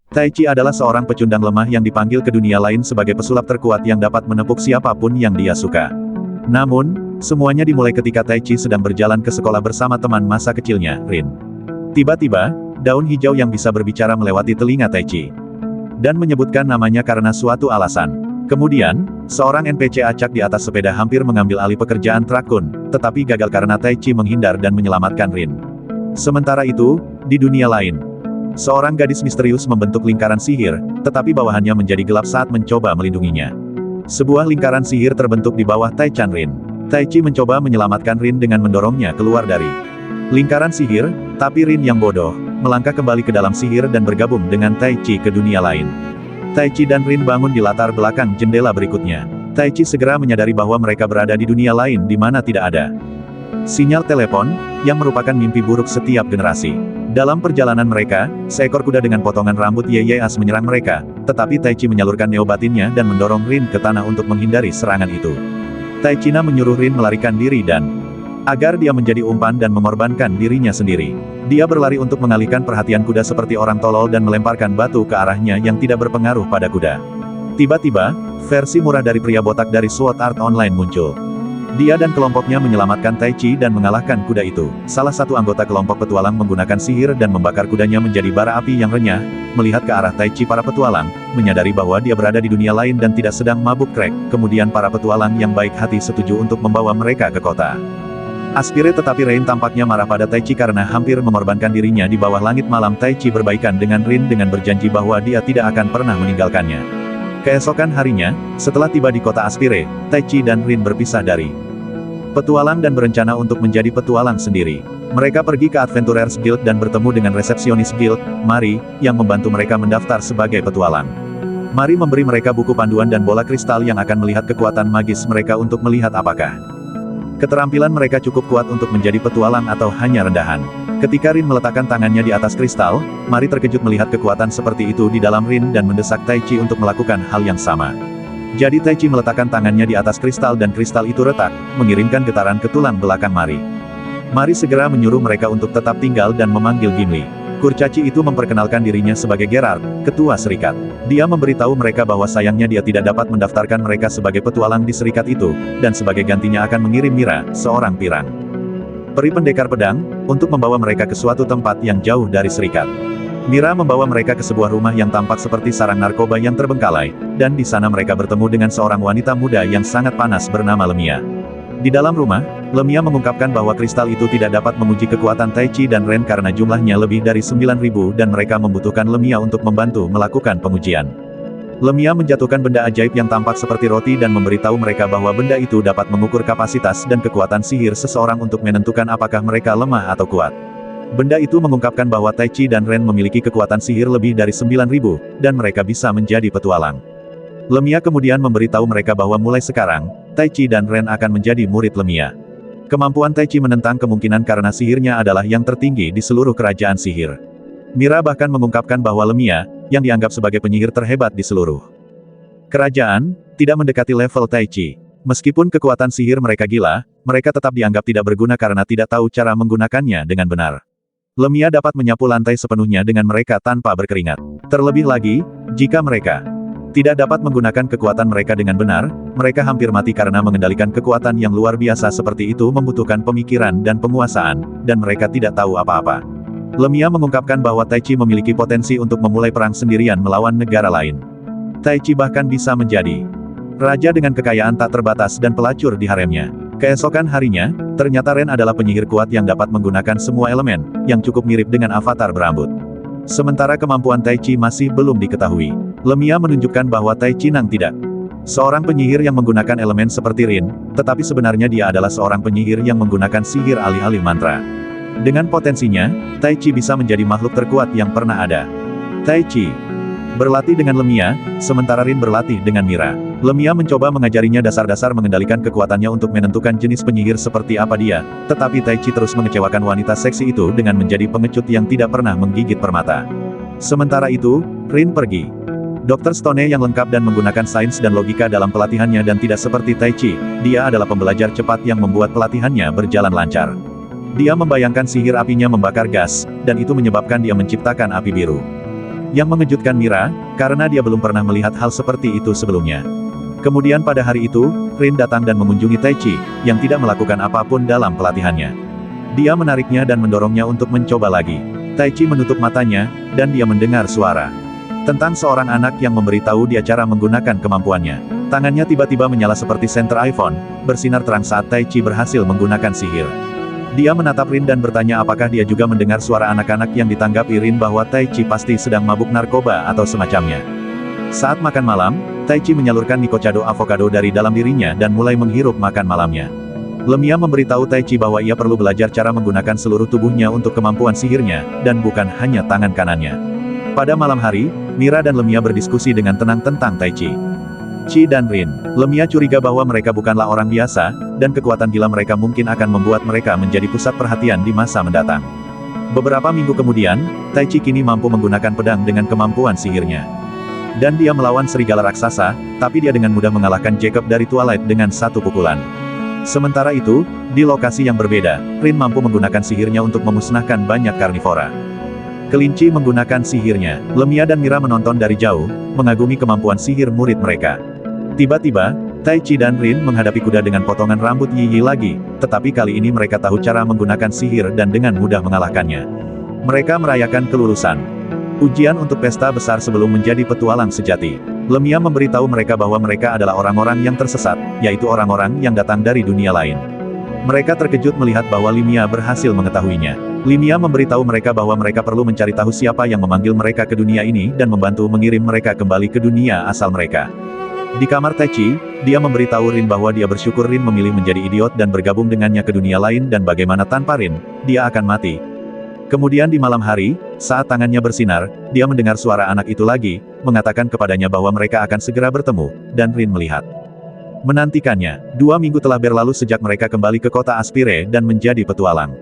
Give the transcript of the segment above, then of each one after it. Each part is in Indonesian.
Tai Chi adalah seorang pecundang lemah yang dipanggil ke dunia lain sebagai pesulap terkuat yang dapat menepuk siapapun yang dia suka. Namun, semuanya dimulai ketika Tai Chi sedang berjalan ke sekolah bersama teman masa kecilnya, Rin. Tiba-tiba, daun hijau yang bisa berbicara melewati telinga Tai Chi. Dan menyebutkan namanya karena suatu alasan. Kemudian, seorang NPC acak di atas sepeda hampir mengambil alih pekerjaan Trakun, tetapi gagal karena Tai Chi menghindar dan menyelamatkan Rin. Sementara itu, di dunia lain, seorang gadis misterius membentuk lingkaran sihir, tetapi bawahannya menjadi gelap saat mencoba melindunginya. Sebuah lingkaran sihir terbentuk di bawah Tai Chan Rin. Tai Chi mencoba menyelamatkan Rin dengan mendorongnya keluar dari lingkaran sihir, tapi Rin yang bodoh, melangkah kembali ke dalam sihir dan bergabung dengan Tai Chi ke dunia lain. Tai Chi dan Rin bangun di latar belakang jendela berikutnya. Tai Chi segera menyadari bahwa mereka berada di dunia lain di mana tidak ada sinyal telepon, yang merupakan mimpi buruk setiap generasi. Dalam perjalanan mereka, seekor kuda dengan potongan rambut Yeyas menyerang mereka, tetapi Tai Chi menyalurkan neo batinnya dan mendorong Rin ke tanah untuk menghindari serangan itu. Tai China menyuruh Rin melarikan diri dan agar dia menjadi umpan dan mengorbankan dirinya sendiri. Dia berlari untuk mengalihkan perhatian kuda seperti orang tolol dan melemparkan batu ke arahnya yang tidak berpengaruh pada kuda. Tiba-tiba, versi murah dari pria botak dari Sword Art Online muncul. Dia dan kelompoknya menyelamatkan Tai Chi dan mengalahkan kuda itu. Salah satu anggota kelompok petualang menggunakan sihir dan membakar kudanya menjadi bara api yang renyah, melihat ke arah Tai Chi para petualang, menyadari bahwa dia berada di dunia lain dan tidak sedang mabuk crack. Kemudian para petualang yang baik hati setuju untuk membawa mereka ke kota Aspire, tetapi Rain tampaknya marah pada Tai Chi karena hampir mengorbankan dirinya di bawah langit malam. Tai Chi berbaikan dengan Rin dengan berjanji bahwa dia tidak akan pernah meninggalkannya. Keesokan harinya, setelah tiba di kota Aspire, Tai Chi dan Rin berpisah dari petualang dan berencana untuk menjadi petualang sendiri. Mereka pergi ke Adventurers Guild dan bertemu dengan resepsionis Guild, Mari, yang membantu mereka mendaftar sebagai petualang. Mari memberi mereka buku panduan dan bola kristal yang akan melihat kekuatan magis mereka untuk melihat apakah keterampilan mereka cukup kuat untuk menjadi petualang atau hanya rendahan. Ketika Rin meletakkan tangannya di atas kristal, Mari terkejut melihat kekuatan seperti itu di dalam Rin dan mendesak Tai Chi untuk melakukan hal yang sama. Jadi Tai Chi meletakkan tangannya di atas kristal dan kristal itu retak, mengirimkan getaran ke tulang belakang Mari. Mari segera menyuruh mereka untuk tetap tinggal dan memanggil Gimli. Kurcaci itu memperkenalkan dirinya sebagai Gerard, ketua serikat. Dia memberitahu mereka bahwa sayangnya dia tidak dapat mendaftarkan mereka sebagai petualang di serikat itu, dan sebagai gantinya akan mengirim Mira, seorang pirang peri pendekar pedang, untuk membawa mereka ke suatu tempat yang jauh dari serikat. Mira membawa mereka ke sebuah rumah yang tampak seperti sarang narkoba yang terbengkalai, dan di sana mereka bertemu dengan seorang wanita muda yang sangat panas bernama Lemia. Di dalam rumah, Lemia mengungkapkan bahwa kristal itu tidak dapat menguji kekuatan Tai Chi dan Ren karena jumlahnya lebih dari 9.000 dan mereka membutuhkan Lemia untuk membantu melakukan pengujian. Lemia menjatuhkan benda ajaib yang tampak seperti roti dan memberitahu mereka bahwa benda itu dapat mengukur kapasitas dan kekuatan sihir seseorang untuk menentukan apakah mereka lemah atau kuat. Benda itu mengungkapkan bahwa Tai Chi dan Ren memiliki kekuatan sihir lebih dari 9.000, dan mereka bisa menjadi petualang. Lemia kemudian memberitahu mereka bahwa mulai sekarang, Tai Chi dan Ren akan menjadi murid Lemia. Kemampuan Tai Chi menentang kemungkinan karena sihirnya adalah yang tertinggi di seluruh kerajaan sihir. Mira bahkan mengungkapkan bahwa Lemia, yang dianggap sebagai penyihir terhebat di seluruh kerajaan, tidak mendekati level Tai Chi. Meskipun kekuatan sihir mereka gila, mereka tetap dianggap tidak berguna karena tidak tahu cara menggunakannya dengan benar. Lemia dapat menyapu lantai sepenuhnya dengan mereka tanpa berkeringat. Terlebih lagi, jika mereka tidak dapat menggunakan kekuatan mereka dengan benar, mereka hampir mati karena mengendalikan kekuatan yang luar biasa seperti itu membutuhkan pemikiran dan penguasaan, dan mereka tidak tahu apa-apa. Lemia mengungkapkan bahwa Tai Chi memiliki potensi untuk memulai perang sendirian melawan negara lain. Tai Chi bahkan bisa menjadi raja dengan kekayaan tak terbatas dan pelacur di haremnya. Keesokan harinya, ternyata Ren adalah penyihir kuat yang dapat menggunakan semua elemen, yang cukup mirip dengan avatar berambut. Sementara kemampuan Tai Chi masih belum diketahui. Lemia menunjukkan bahwa Tai Chi Nang tidak seorang penyihir yang menggunakan elemen seperti Rin, tetapi sebenarnya dia adalah seorang penyihir yang menggunakan sihir alih-alih mantra. Dengan potensinya, Tai Chi bisa menjadi makhluk terkuat yang pernah ada. Tai Chi berlatih dengan Lemia, sementara Rin berlatih dengan Mira. Lemia mencoba mengajarinya dasar-dasar mengendalikan kekuatannya untuk menentukan jenis penyihir seperti apa dia, tetapi Tai Chi terus mengecewakan wanita seksi itu dengan menjadi pengecut yang tidak pernah menggigit permata. Sementara itu, Rin pergi. Dr. Stone yang lengkap dan menggunakan sains dan logika dalam pelatihannya dan tidak seperti Tai Chi, dia adalah pembelajar cepat yang membuat pelatihannya berjalan lancar. Dia membayangkan sihir apinya membakar gas, dan itu menyebabkan dia menciptakan api biru. Yang mengejutkan Mira, karena dia belum pernah melihat hal seperti itu sebelumnya. Kemudian pada hari itu, Rin datang dan mengunjungi Taichi, yang tidak melakukan apapun dalam pelatihannya. Dia menariknya dan mendorongnya untuk mencoba lagi. Taichi menutup matanya, dan dia mendengar suara. Tentang seorang anak yang memberitahu dia cara menggunakan kemampuannya. Tangannya tiba-tiba menyala seperti senter iPhone, bersinar terang saat Taichi berhasil menggunakan sihir. Dia menatap Rin dan bertanya apakah dia juga mendengar suara anak-anak yang ditanggapi Rin bahwa Taichi pasti sedang mabuk narkoba atau semacamnya. Saat makan malam, Taichi menyalurkan nikocado avocado dari dalam dirinya dan mulai menghirup makan malamnya. Lemia memberitahu Taichi bahwa ia perlu belajar cara menggunakan seluruh tubuhnya untuk kemampuan sihirnya, dan bukan hanya tangan kanannya. Pada malam hari, Mira dan Lemia berdiskusi dengan tenang tentang Taichi. Chi dan Rin. Lemia curiga bahwa mereka bukanlah orang biasa, dan kekuatan gila mereka mungkin akan membuat mereka menjadi pusat perhatian di masa mendatang. Beberapa minggu kemudian, Taichi kini mampu menggunakan pedang dengan kemampuan sihirnya. Dan dia melawan serigala raksasa, tapi dia dengan mudah mengalahkan Jacob dari Twilight dengan satu pukulan. Sementara itu, di lokasi yang berbeda, Rin mampu menggunakan sihirnya untuk memusnahkan banyak karnivora. Kelinci menggunakan sihirnya. Lemia dan Mira menonton dari jauh, mengagumi kemampuan sihir murid mereka. Tiba-tiba, Taichi dan Rin menghadapi kuda dengan potongan rambut Yi lagi, tetapi kali ini mereka tahu cara menggunakan sihir dan dengan mudah mengalahkannya. Mereka merayakan kelulusan. Ujian untuk pesta besar sebelum menjadi petualang sejati. Lemia memberitahu mereka bahwa mereka adalah orang-orang yang tersesat, yaitu orang-orang yang datang dari dunia lain. Mereka terkejut melihat bahwa Lemia berhasil mengetahuinya. Lemia memberitahu mereka bahwa mereka perlu mencari tahu siapa yang memanggil mereka ke dunia ini dan membantu mengirim mereka kembali ke dunia asal mereka. Di kamar Taichi, dia memberitahu Rin bahwa dia bersyukur Rin memilih menjadi idiot dan bergabung dengannya ke dunia lain dan bagaimana tanpa Rin, dia akan mati. Kemudian di malam hari, saat tangannya bersinar, dia mendengar suara anak itu lagi, mengatakan kepadanya bahwa mereka akan segera bertemu, dan Rin melihat. Menantikannya, 2 minggu telah berlalu sejak mereka kembali ke kota Aspire dan menjadi petualang.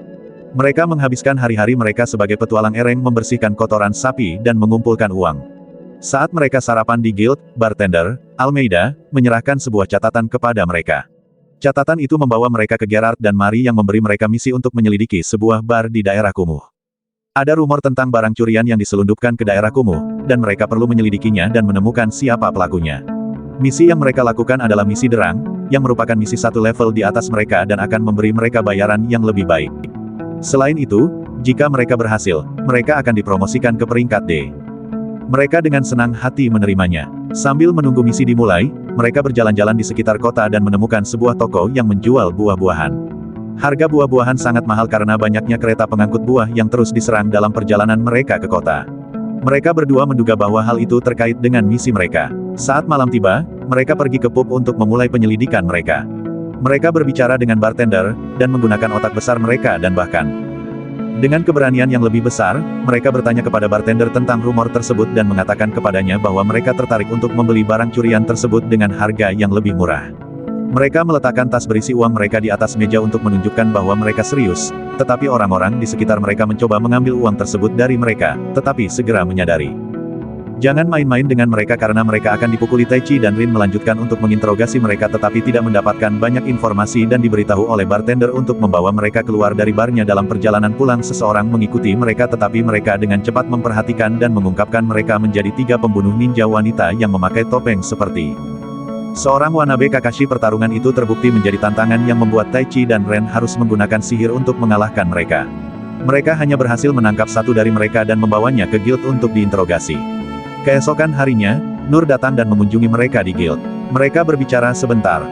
Mereka menghabiskan hari-hari mereka sebagai petualang ereng membersihkan kotoran sapi dan mengumpulkan uang. Saat mereka sarapan di guild, bartender, Almeida, menyerahkan sebuah catatan kepada mereka. Catatan itu membawa mereka ke Gerard dan Mari yang memberi mereka misi untuk menyelidiki sebuah bar di daerah kumuh. Ada rumor tentang barang curian yang diselundupkan ke daerah kumuh, dan mereka perlu menyelidikinya dan menemukan siapa pelakunya. Misi yang mereka lakukan adalah misi derang, yang merupakan misi satu level di atas mereka dan akan memberi mereka bayaran yang lebih baik. Selain itu, jika mereka berhasil, mereka akan dipromosikan ke peringkat D. Mereka dengan senang hati menerimanya. Sambil menunggu misi dimulai, mereka berjalan-jalan di sekitar kota dan menemukan sebuah toko yang menjual buah-buahan. Harga buah-buahan sangat mahal karena banyaknya kereta pengangkut buah yang terus diserang dalam perjalanan mereka ke kota. Mereka berdua menduga bahwa hal itu terkait dengan misi mereka. Saat malam tiba, mereka pergi ke pub untuk memulai penyelidikan mereka. Mereka berbicara dengan bartender, dan menggunakan otak besar mereka dan bahkan dengan keberanian yang lebih besar, mereka bertanya kepada bartender tentang rumor tersebut dan mengatakan kepadanya bahwa mereka tertarik untuk membeli barang curian tersebut dengan harga yang lebih murah. Mereka meletakkan tas berisi uang mereka di atas meja untuk menunjukkan bahwa mereka serius, tetapi orang-orang di sekitar mereka mencoba mengambil uang tersebut dari mereka, tetapi segera menyadari. Jangan main-main dengan mereka karena mereka akan dipukuli. Taichi dan Rin melanjutkan untuk menginterogasi mereka tetapi tidak mendapatkan banyak informasi dan diberitahu oleh bartender untuk membawa mereka keluar dari barnya. Dalam perjalanan pulang seseorang mengikuti mereka tetapi mereka dengan cepat memperhatikan dan mengungkapkan mereka menjadi 3 pembunuh ninja wanita yang memakai topeng seperti seorang Wanabe Kakashi. Pertarungan itu terbukti menjadi tantangan yang membuat Taichi dan Ren harus menggunakan sihir untuk mengalahkan mereka. Mereka hanya berhasil menangkap satu dari mereka dan membawanya ke guild untuk diinterogasi. Keesokan harinya, Nur datang dan mengunjungi mereka di guild. Mereka berbicara sebentar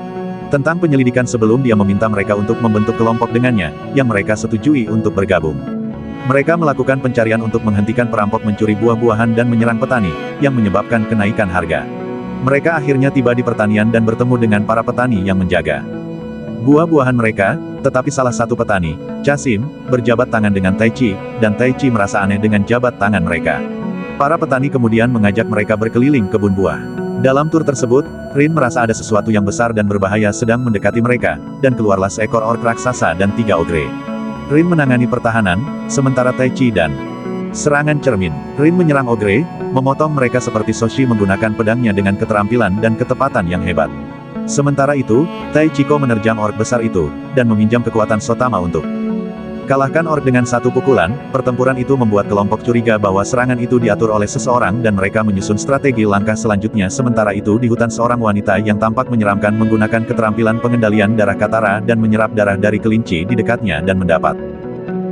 tentang penyelidikan sebelum dia meminta mereka untuk membentuk kelompok dengannya, yang mereka setujui untuk bergabung. Mereka melakukan pencarian untuk menghentikan perampok mencuri buah-buahan dan menyerang petani, yang menyebabkan kenaikan harga. Mereka akhirnya tiba di pertanian dan bertemu dengan para petani yang menjaga buah-buahan mereka, tetapi salah satu petani, Chasim, berjabat tangan dengan Taichi, dan Taichi merasa aneh dengan jabat tangan mereka. Para petani kemudian mengajak mereka berkeliling kebun buah. Dalam tur tersebut, Rin merasa ada sesuatu yang besar dan berbahaya sedang mendekati mereka, dan keluarlah seekor orc raksasa dan 3 ogre. Rin menangani pertahanan, sementara Taichi dan serangan cermin. Rin menyerang ogre, memotong mereka seperti Soshi menggunakan pedangnya dengan keterampilan dan ketepatan yang hebat. Sementara itu, Taichiko menerjang orc besar itu, dan meminjam kekuatan Sotama untuk Kalahkan orc dengan satu pukulan, pertempuran itu membuat kelompok curiga bahwa serangan itu diatur oleh seseorang dan mereka menyusun strategi langkah selanjutnya. Sementara itu di hutan seorang wanita yang tampak menyeramkan menggunakan keterampilan pengendalian darah Katara dan menyerap darah dari kelinci di dekatnya dan mendapat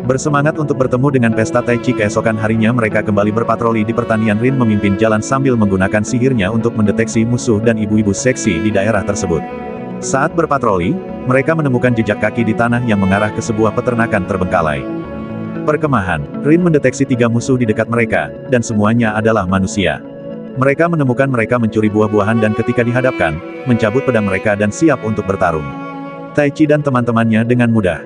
bersemangat untuk bertemu dengan pesta Tai Chi. Keesokan harinya mereka kembali berpatroli di pertanian. Rin memimpin jalan sambil menggunakan sihirnya untuk mendeteksi musuh dan ibu-ibu seksi di daerah tersebut. Saat berpatroli, mereka menemukan jejak kaki di tanah yang mengarah ke sebuah peternakan terbengkalai. Perkemahan, Rin mendeteksi 3 musuh di dekat mereka, dan semuanya adalah manusia. Mereka menemukan mereka mencuri buah-buahan dan ketika dihadapkan, mencabut pedang mereka dan siap untuk bertarung. Tai Chi dan teman-temannya dengan mudah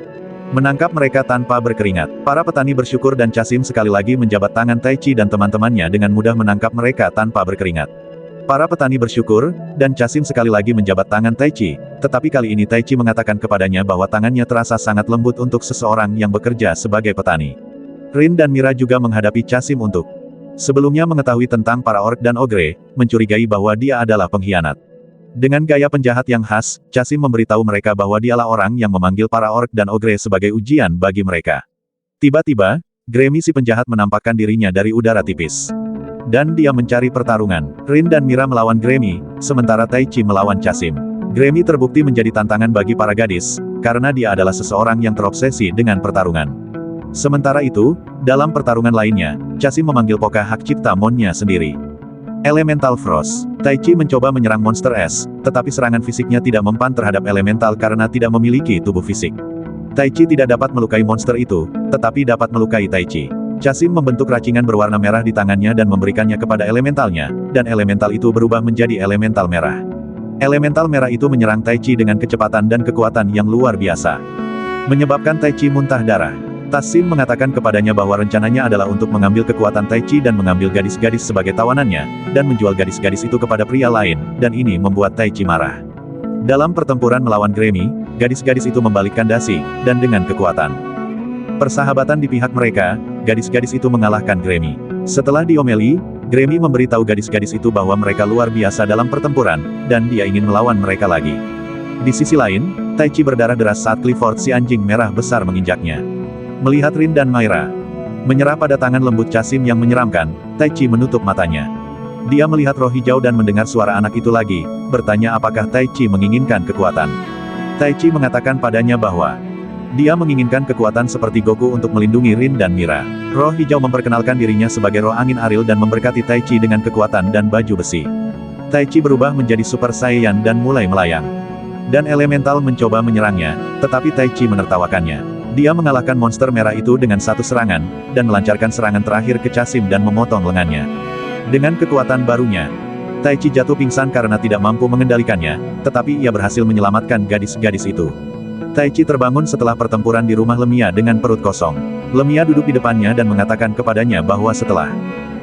menangkap mereka tanpa berkeringat. Para petani bersyukur dan Casim sekali lagi menjabat tangan Tai Chi dan teman-temannya dengan mudah menangkap mereka tanpa berkeringat. Para petani bersyukur, dan Casim sekali lagi menjabat tangan Tai Chi, tetapi kali ini Tai Chi mengatakan kepadanya bahwa tangannya terasa sangat lembut untuk seseorang yang bekerja sebagai petani. Rin dan Mira juga menghadapi Casim untuk sebelumnya mengetahui tentang para orc dan ogre, mencurigai bahwa dia adalah pengkhianat. Dengan gaya penjahat yang khas, Casim memberitahu mereka bahwa dialah orang yang memanggil para orc dan ogre sebagai ujian bagi mereka. Tiba-tiba, Gremi si penjahat menampakkan dirinya dari udara tipis. Dan dia mencari pertarungan. Rin dan Mira melawan Gremi, sementara Tai Chi melawan Casim. Gremi terbukti menjadi tantangan bagi para gadis, karena dia adalah seseorang yang terobsesi dengan pertarungan. Sementara itu, dalam pertarungan lainnya, Casim memanggil Poka hak cipta monnya sendiri. Elemental Frost. Tai Chi mencoba menyerang monster es, tetapi serangan fisiknya tidak mempan terhadap elemental karena tidak memiliki tubuh fisik. Tai Chi tidak dapat melukai monster itu, tetapi dapat melukai Tai Chi. Casim membentuk racingan berwarna merah di tangannya dan memberikannya kepada elementalnya, dan elemental itu berubah menjadi elemental merah. Elemental merah itu menyerang Tai Chi dengan kecepatan dan kekuatan yang luar biasa, menyebabkan Tai Chi muntah darah. Casim mengatakan kepadanya bahwa rencananya adalah untuk mengambil kekuatan Tai Chi dan mengambil gadis-gadis sebagai tawanannya, dan menjual gadis-gadis itu kepada pria lain, dan ini membuat Tai Chi marah. Dalam pertempuran melawan Gremi, gadis-gadis itu membalikkan dasi, dan dengan kekuatan persahabatan di pihak mereka, gadis-gadis itu mengalahkan Gremi. Setelah diomeli, Gremi memberitahu gadis-gadis itu bahwa mereka luar biasa dalam pertempuran, dan dia ingin melawan mereka lagi. Di sisi lain, Tai Chi berdarah deras saat Clifford si anjing merah besar menginjaknya. Melihat Rin dan Myra menyerah pada tangan lembut Casim yang menyeramkan, Tai Chi menutup matanya. Dia melihat roh hijau dan mendengar suara anak itu lagi, bertanya apakah Tai Chi menginginkan kekuatan. Tai Chi mengatakan padanya bahwa dia menginginkan kekuatan seperti Goku untuk melindungi Rin dan Mira. Roh hijau memperkenalkan dirinya sebagai roh angin Aril dan memberkati Tai Chi dengan kekuatan dan baju besi. Tai Chi berubah menjadi Super Saiyan dan mulai melayang. Dan elemental mencoba menyerangnya, tetapi Tai Chi menertawakannya. Dia mengalahkan monster merah itu dengan satu serangan, dan melancarkan serangan terakhir ke Casim dan memotong lengannya. Dengan kekuatan barunya, Tai Chi jatuh pingsan karena tidak mampu mengendalikannya, tetapi ia berhasil menyelamatkan gadis-gadis itu. Tai Chi terbangun setelah pertempuran di rumah Lemia dengan perut kosong. Lemia duduk di depannya dan mengatakan kepadanya bahwa setelah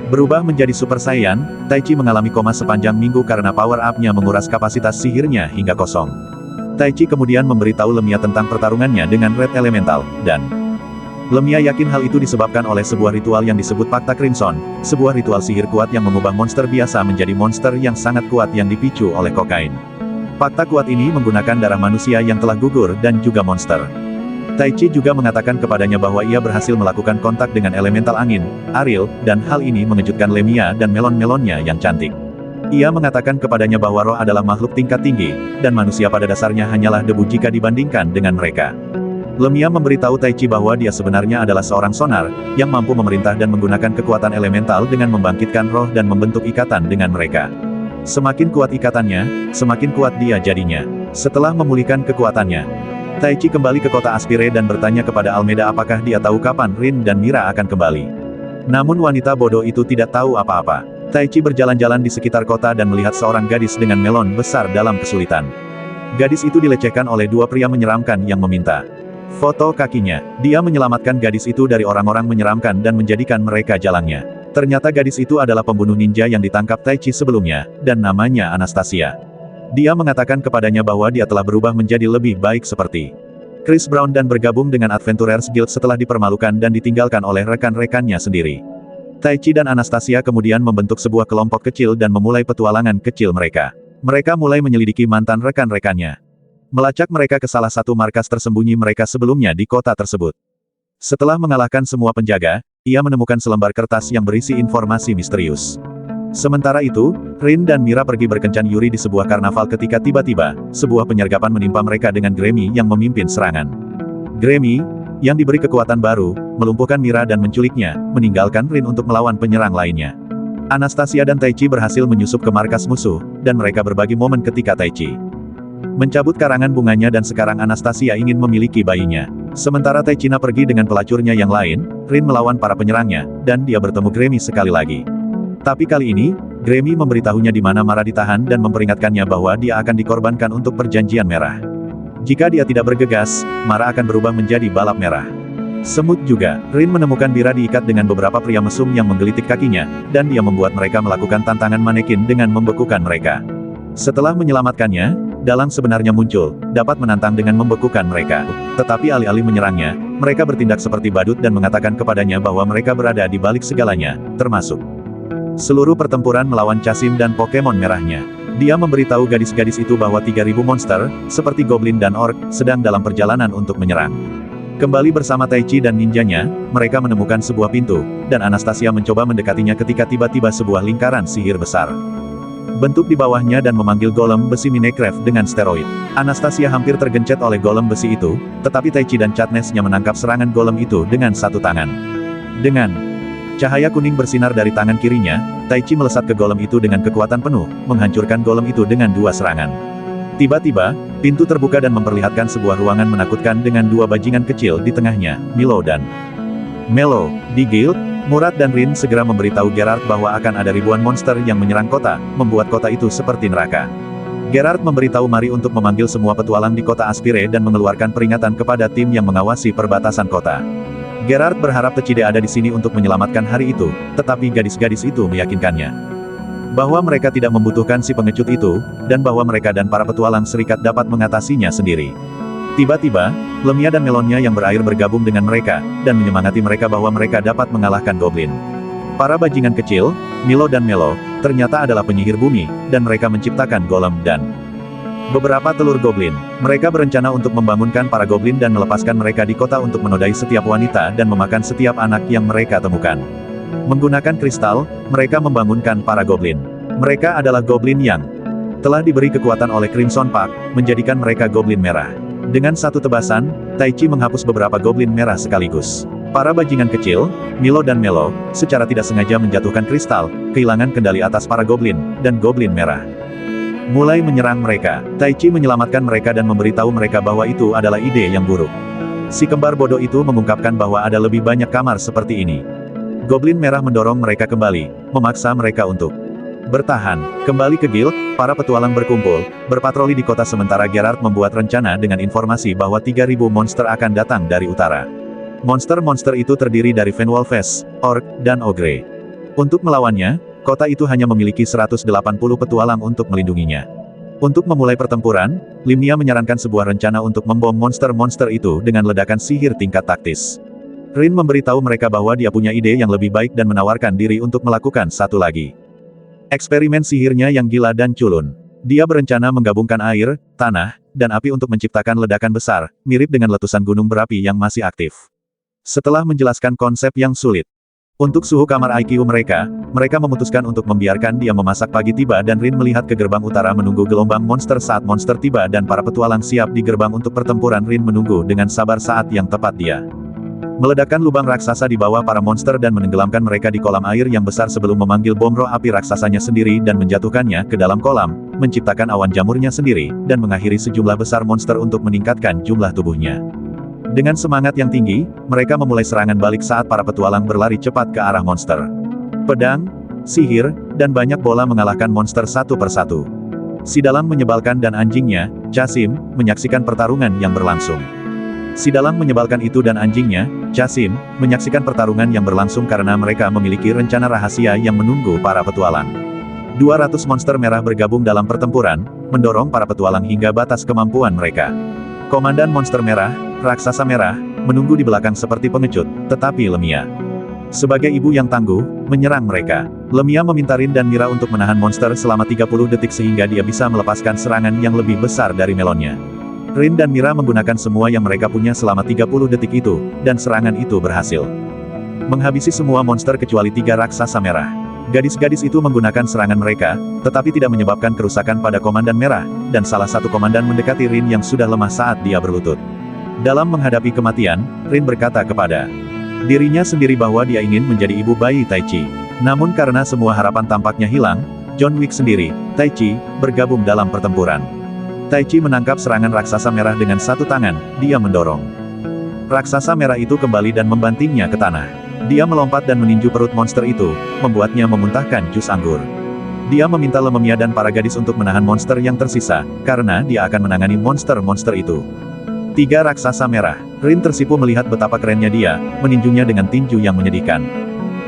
berubah menjadi Super Saiyan, Tai Chi mengalami koma sepanjang minggu karena power up-nya menguras kapasitas sihirnya hingga kosong. Tai Chi kemudian memberitahu Lemia tentang pertarungannya dengan Red Elemental, dan Lemia yakin hal itu disebabkan oleh sebuah ritual yang disebut Fakta Crimson, sebuah ritual sihir kuat yang mengubah monster biasa menjadi monster yang sangat kuat yang dipicu oleh kokain. Fakta kuat ini menggunakan darah manusia yang telah gugur dan juga monster. Tai Chi juga mengatakan kepadanya bahwa ia berhasil melakukan kontak dengan elemental angin, Aril, dan hal ini mengejutkan Lemia dan melon-melonnya yang cantik. Ia mengatakan kepadanya bahwa roh adalah makhluk tingkat tinggi, dan manusia pada dasarnya hanyalah debu jika dibandingkan dengan mereka. Lemia memberitahu Tai Chi bahwa dia sebenarnya adalah seorang sonar, yang mampu memerintah dan menggunakan kekuatan elemental dengan membangkitkan roh dan membentuk ikatan dengan mereka. Semakin kuat ikatannya, semakin kuat dia jadinya. Setelah memulihkan kekuatannya, Tai Chi kembali ke kota Aspire dan bertanya kepada Almeida apakah dia tahu kapan Rin dan Mira akan kembali. Namun wanita bodoh itu tidak tahu apa-apa. Tai Chi berjalan-jalan di sekitar kota dan melihat seorang gadis dengan melon besar dalam kesulitan. Gadis itu dilecehkan oleh dua pria menyeramkan yang meminta foto kakinya. Dia menyelamatkan gadis itu dari orang-orang menyeramkan dan menjadikan mereka jalangnya. Ternyata gadis itu adalah pembunuh ninja yang ditangkap Tai Chi sebelumnya, dan namanya Anastasia. Dia mengatakan kepadanya bahwa dia telah berubah menjadi lebih baik seperti Chris Brown dan bergabung dengan Adventurers Guild setelah dipermalukan dan ditinggalkan oleh rekan-rekannya sendiri. Tai Chi dan Anastasia kemudian membentuk sebuah kelompok kecil dan memulai petualangan kecil mereka. Mereka mulai menyelidiki mantan rekan-rekannya. Melacak mereka ke salah satu markas tersembunyi mereka sebelumnya di kota tersebut. Setelah mengalahkan semua penjaga, ia menemukan selembar kertas yang berisi informasi misterius. Sementara itu, Rin dan Mira pergi berkencan Yuri di sebuah karnaval ketika tiba-tiba, sebuah penyergapan menimpa mereka dengan Grammy yang memimpin serangan. Grammy, yang diberi kekuatan baru, melumpuhkan Mira dan menculiknya, meninggalkan Rin untuk melawan penyerang lainnya. Anastasia dan Taichi berhasil menyusup ke markas musuh, dan mereka berbagi momen ketika Taichi mencabut karangan bunganya dan sekarang Anastasia ingin memiliki bayinya. Sementara Taichina pergi dengan pelacurnya yang lain, Rin melawan para penyerangnya, dan dia bertemu Grammy sekali lagi. Tapi kali ini, Grammy memberitahunya di mana Mara ditahan dan memperingatkannya bahwa dia akan dikorbankan untuk perjanjian merah. Jika dia tidak bergegas, Mara akan berubah menjadi balap merah. Semut juga, Rin menemukan Mira diikat dengan beberapa pria mesum yang menggelitik kakinya, dan dia membuat mereka melakukan tantangan manekin dengan membekukan mereka. Setelah menyelamatkannya, Dalang sebenarnya muncul, dapat menantang dengan membekukan mereka. Tetapi alih-alih menyerangnya, mereka bertindak seperti badut dan mengatakan kepadanya bahwa mereka berada di balik segalanya, termasuk seluruh pertempuran melawan Chasim dan Pokemon merahnya. Dia memberitahu gadis-gadis itu bahwa 3.000 monster, seperti goblin dan orc, sedang dalam perjalanan untuk menyerang. Kembali bersama Taichi dan ninjanya, mereka menemukan sebuah pintu, dan Anastasia mencoba mendekatinya ketika tiba-tiba sebuah lingkaran sihir besar bentuk di bawahnya dan memanggil golem besi Minecraft dengan steroid. Anastasia hampir tergencet oleh golem besi itu, tetapi Taichi dan Katniss-nya menangkap serangan golem itu dengan satu tangan. Dengan cahaya kuning bersinar dari tangan kirinya, Taichi melesat ke golem itu dengan kekuatan penuh, menghancurkan golem itu dengan dua serangan. Tiba-tiba, pintu terbuka dan memperlihatkan sebuah ruangan menakutkan dengan dua bajingan kecil di tengahnya, Milo dan Melo. Di guild, Murad dan Rin segera memberitahu Gerard bahwa akan ada ribuan monster yang menyerang kota, membuat kota itu seperti neraka. Gerard memberitahu Mari untuk memanggil semua petualang di kota Aspire dan mengeluarkan peringatan kepada tim yang mengawasi perbatasan kota. Gerard berharap Techide ada di sini untuk menyelamatkan hari itu, tetapi gadis-gadis itu meyakinkannya bahwa mereka tidak membutuhkan si pengecut itu, dan bahwa mereka dan para petualang serikat dapat mengatasinya sendiri. Tiba-tiba, Lemia dan Melonnya yang berair bergabung dengan mereka, dan menyemangati mereka bahwa mereka dapat mengalahkan goblin. Para bajingan kecil, Milo dan Melo, ternyata adalah penyihir bumi, dan mereka menciptakan golem dan beberapa telur goblin. Mereka berencana untuk membangunkan para goblin dan melepaskan mereka di kota untuk menodai setiap wanita dan memakan setiap anak yang mereka temukan. Menggunakan kristal, mereka membangunkan para goblin. Mereka adalah goblin yang telah diberi kekuatan oleh Crimson Park, menjadikan mereka goblin merah. Dengan satu tebasan, Taichi menghapus beberapa goblin merah sekaligus. Para bajingan kecil, Milo dan Melo, secara tidak sengaja menjatuhkan kristal, kehilangan kendali atas para goblin, dan goblin merah mulai menyerang mereka. Taichi menyelamatkan mereka dan memberitahu mereka bahwa itu adalah ide yang buruk. Si kembar bodoh itu mengungkapkan bahwa ada lebih banyak kamar seperti ini. Goblin merah mendorong mereka kembali, memaksa mereka untuk bertahan. Kembali ke guild, para petualang berkumpul, berpatroli di kota sementara Gerard membuat rencana dengan informasi bahwa 3.000 monster akan datang dari utara. Monster-monster itu terdiri dari Fenwolves, Orc, dan Ogre. Untuk melawannya, kota itu hanya memiliki 180 petualang untuk melindunginya. Untuk memulai pertempuran, Limnia menyarankan sebuah rencana untuk membom monster-monster itu dengan ledakan sihir tingkat taktis. Rin memberitahu mereka bahwa dia punya ide yang lebih baik dan menawarkan diri untuk melakukan satu lagi eksperimen sihirnya yang gila dan culun. Dia berencana menggabungkan air, tanah, dan api untuk menciptakan ledakan besar, mirip dengan letusan gunung berapi yang masih aktif. Setelah menjelaskan konsep yang sulit untuk suhu kamar IQ mereka, mereka memutuskan untuk membiarkan dia memasak. Pagi tiba dan Rin melihat ke gerbang utara menunggu gelombang monster. Saat monster tiba dan para petualang siap di gerbang untuk pertempuran, Rin menunggu dengan sabar saat yang tepat. Dia meledakkan lubang raksasa di bawah para monster dan menenggelamkan mereka di kolam air yang besar sebelum memanggil bom roh api raksasanya sendiri dan menjatuhkannya ke dalam kolam, menciptakan awan jamurnya sendiri, dan mengakhiri sejumlah besar monster untuk meningkatkan jumlah tubuhnya. Dengan semangat yang tinggi, mereka memulai serangan balik saat para petualang berlari cepat ke arah monster. Pedang, sihir, dan banyak bola mengalahkan monster satu persatu. Si dalang menyebalkan dan anjingnya, Chasim, menyaksikan pertarungan yang berlangsung. Si dalang menyebalkan itu dan anjingnya, Chasim, menyaksikan pertarungan yang berlangsung karena mereka memiliki rencana rahasia yang menunggu para petualang. 200 monster merah bergabung dalam pertempuran, mendorong para petualang hingga batas kemampuan mereka. Komandan monster merah, raksasa merah, menunggu di belakang seperti pengecut, tetapi Lemia, sebagai ibu yang tangguh, menyerang mereka. Lemia meminta Rin dan Mira untuk menahan monster selama 30 detik sehingga dia bisa melepaskan serangan yang lebih besar dari Melonnya. Rin dan Mira menggunakan semua yang mereka punya selama 30 detik itu, dan serangan itu berhasil menghabisi semua monster kecuali 3 raksasa merah. Gadis-gadis itu menggunakan serangan mereka, tetapi tidak menyebabkan kerusakan pada komandan merah, dan salah satu komandan mendekati Rin yang sudah lemah saat dia berlutut. Dalam menghadapi kematian, Rin berkata kepada dirinya sendiri bahwa dia ingin menjadi ibu bayi Taichi. Namun karena semua harapan tampaknya hilang, John Wick sendiri, Taichi, bergabung dalam pertempuran. Taichi menangkap serangan raksasa merah dengan satu tangan, dia mendorong raksasa merah itu kembali dan membantingnya ke tanah. Dia melompat dan meninju perut monster itu, membuatnya memuntahkan jus anggur. Dia meminta Lememia dan para gadis untuk menahan monster yang tersisa, karena dia akan menangani monster-monster itu. 3 raksasa merah. Rin tersipu melihat betapa kerennya dia, meninjunya dengan tinju yang menyedihkan.